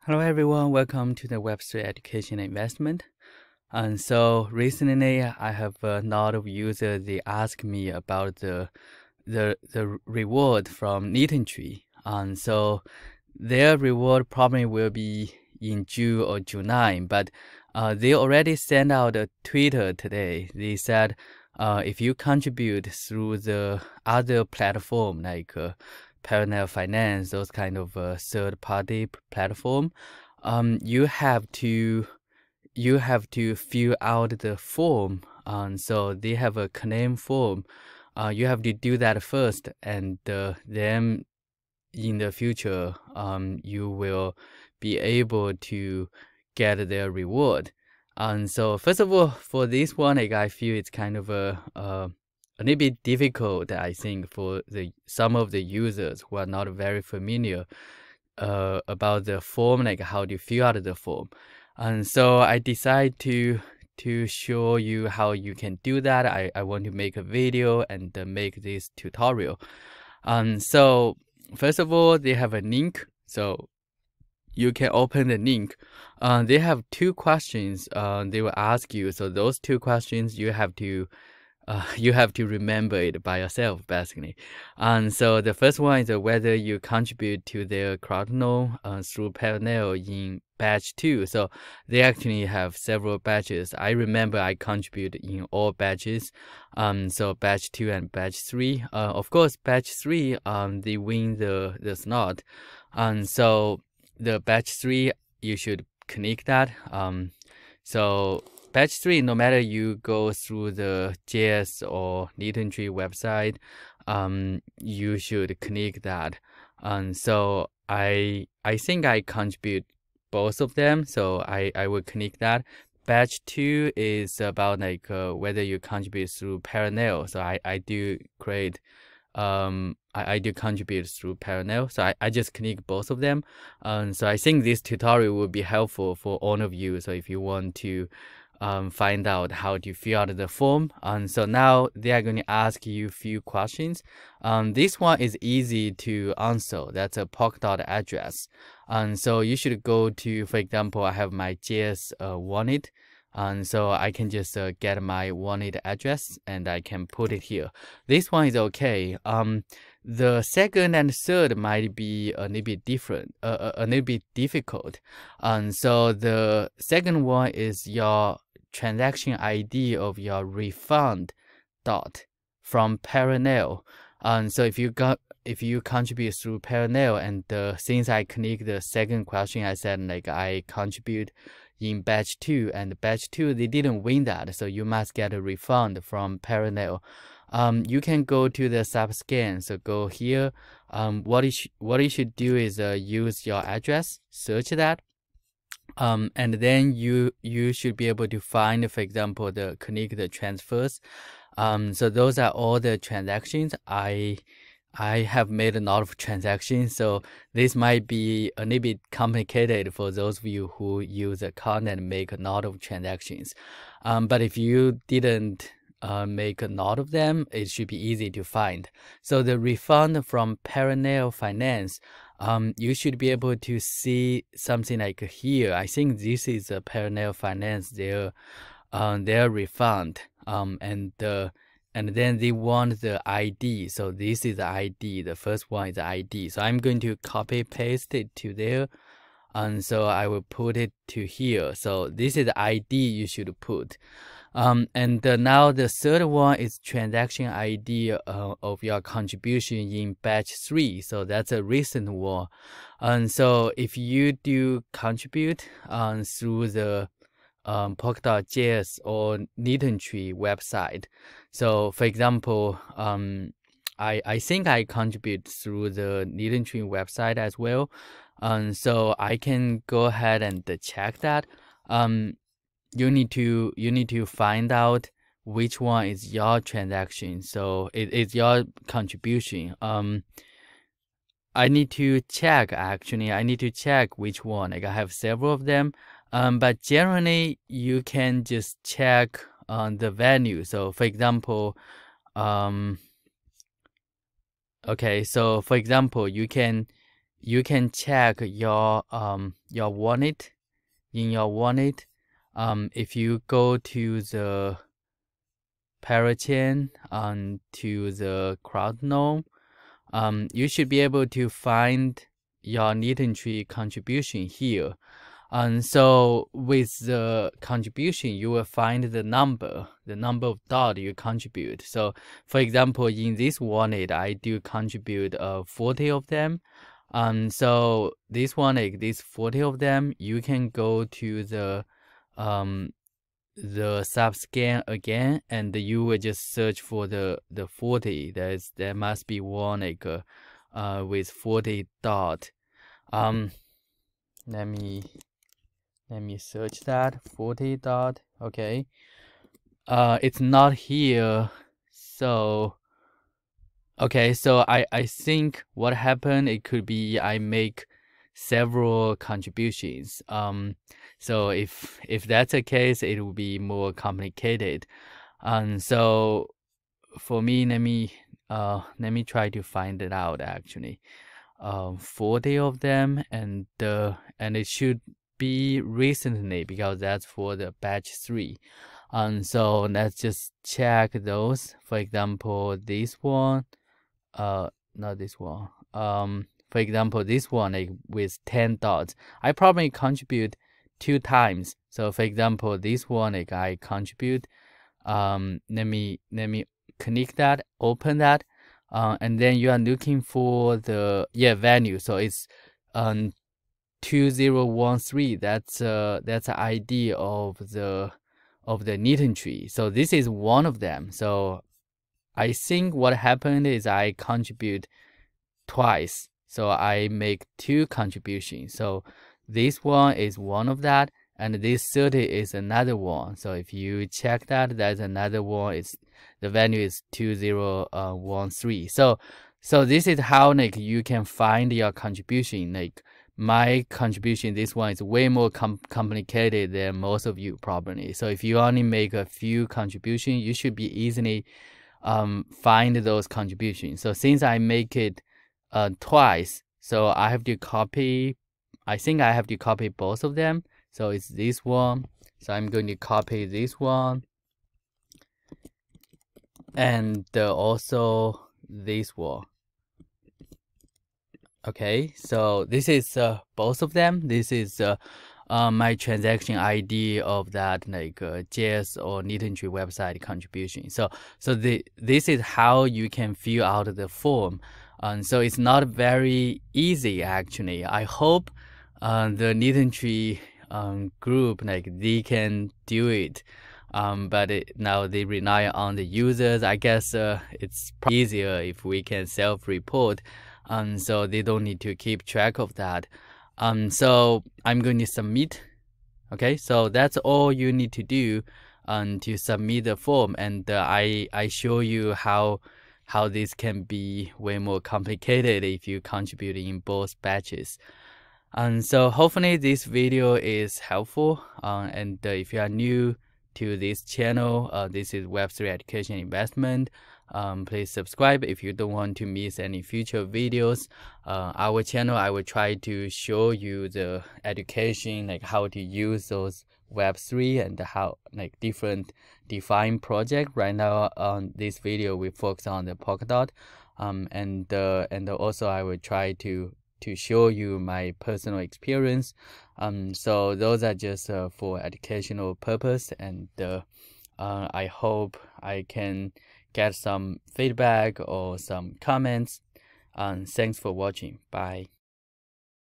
Hello everyone, welcome to the Web3 Education Investment. And so recently I have a lot of users, they ask me about the reward from Litentry. And so their reward probably will be in June or July, but they already sent out a Twitter today. They said if you contribute through the other platform like Parallel Finance, those kind of third-party platform, you have to fill out the form. So they have a claim form. You have to do that first, and then in the future, you will be able to get their reward. And so first of all, for this one, like, I feel it's kind of a little bit difficult, I think, for some of the users who are not very familiar about the form, like how to fill out the form. And so I decided to show you how you can do that. I want to make a video and make this tutorial. So first of all, they have a link, so you can open the link. They have two questions they will ask you. So those two questions you have to remember it by yourself, basically. And so the first one is whether you contribute to their crowdloan through Parallel in batch 2. So they actually have several batches. I remember I contribute in all batches. So batch 2 and batch 3. Of course, batch 3, they win the slot. And so the batch 3, you should click that. So batch 3, no matter you go through the JS or Litentry website, you should click that. And so I think I contribute both of them, so I will click that. Batch 2 is about like whether you contribute through Parallel. So I do create I do contribute through Parallel, so I just click both of them. So I think this tutorial will be helpful for all of you. So if you want to find out how to fill out the form, and so now they are going to ask you a few questions. This one is easy to answer. That's a Polkadot address, and so you should go to, for example, I have my JS wallet. And so I can just get my wallet address and I can put it here. This one is okay. The second and third might be a little bit different, a little bit difficult. And so the second one is your transaction ID of your refund dot from Parallel. And so if you contribute through Parallel, and since I clicked the second question, I said like I contribute in batch 2, and batch 2 they didn't win that, so you must get a refund from Parallel. You can go to the subscan, so go here. What you should do is use your address, search that, and then you should be able to find, for example, click the transfers. So those are all the transactions. I have made a lot of transactions, so this might be a little bit complicated for those of you who use a card and make a lot of transactions. But if you didn't make a lot of them, it should be easy to find. So the refund from Parallel Finance, you should be able to see something like here. I think this is a Parallel Finance, their refund, and then they want the ID. So this is the ID. The first one is the ID. So I'm going to copy paste it to there. And so I will put it to here. So this is the ID you should put. And now the third one is transaction ID of your contribution in batch 3. So that's a recent one. And so if you do contribute through the Polkadot JS or Litentry website. So for example, I think I contribute through the Litentry website as well. So I can go ahead and check that. You need to find out which one is your transaction. So it's your contribution. I need to check, actually. I need to check which one. Like I have several of them. But generally, you can just check the value. So for example, okay, so for example, you can you can check your wallet. In your wallet, if you go to the parachain to the crowdloan, you should be able to find your Litentry contribution here. And so with the contribution, you will find the number of DOT you contribute. So for example, in this wallet, I do contribute 40 of them. So this wallet, these 40 of them, you can go to the subscan again, and you will just search for the 40. There must be one like with 40 DOT. Let me search that 40 DOT. Okay, it's not here. So okay, so I think what happened, it could be I make several contributions. So if that's the case, it will be more complicated. So for me, let me try to find it out actually. 40 of them, and it should be recently because that's for the batch 3. So let's just check those. For example, this one, not this one. For example, this one, like with 10 dots, I probably contribute 2 times. So for example, this one, like I contribute, let me connect that, open that, and then you are looking for the value. So it's 2013. That's the ID of the Litentry. So this is one of them. So I think what happened is I contribute twice. So I make 2 contributions. So this one is one of that, and this 30 is another one. So if you check that, there's another one. The value is 2013. So this is how like you can find your contribution. Like my contribution, this one is way more complicated than most of you probably. So if you only make a few contributions, you should be easily find those contributions. So since I make it twice, so I have to copy. I think I have to copy both of them. So it's this one. So I'm going to copy this one, and also this one. Okay, so this is both of them. This is my transaction ID of that like JS or Litentry website contribution. So this is how you can fill out the form. So it's not very easy actually. I hope the Litentry group, like they can do it. But now they rely on the users. I guess it's easier if we can self-report. So they don't need to keep track of that. So I'm going to submit. Okay, so that's all you need to do to submit the form, and I show you how this can be way more complicated if you contribute in both batches. And so hopefully this video is helpful. And if you are new to this channel, this is Web3 Education Investment. Please subscribe if you don't want to miss any future videos. Our channel, I will try to show you the education, like how to use those Web3 and how like different DeFi project. Right now on this video, we focus on the Polkadot. And also I will try to show you my personal experience. So those are just for educational purpose, and I hope I can get some feedback or some comments. Thanks for watching. Bye.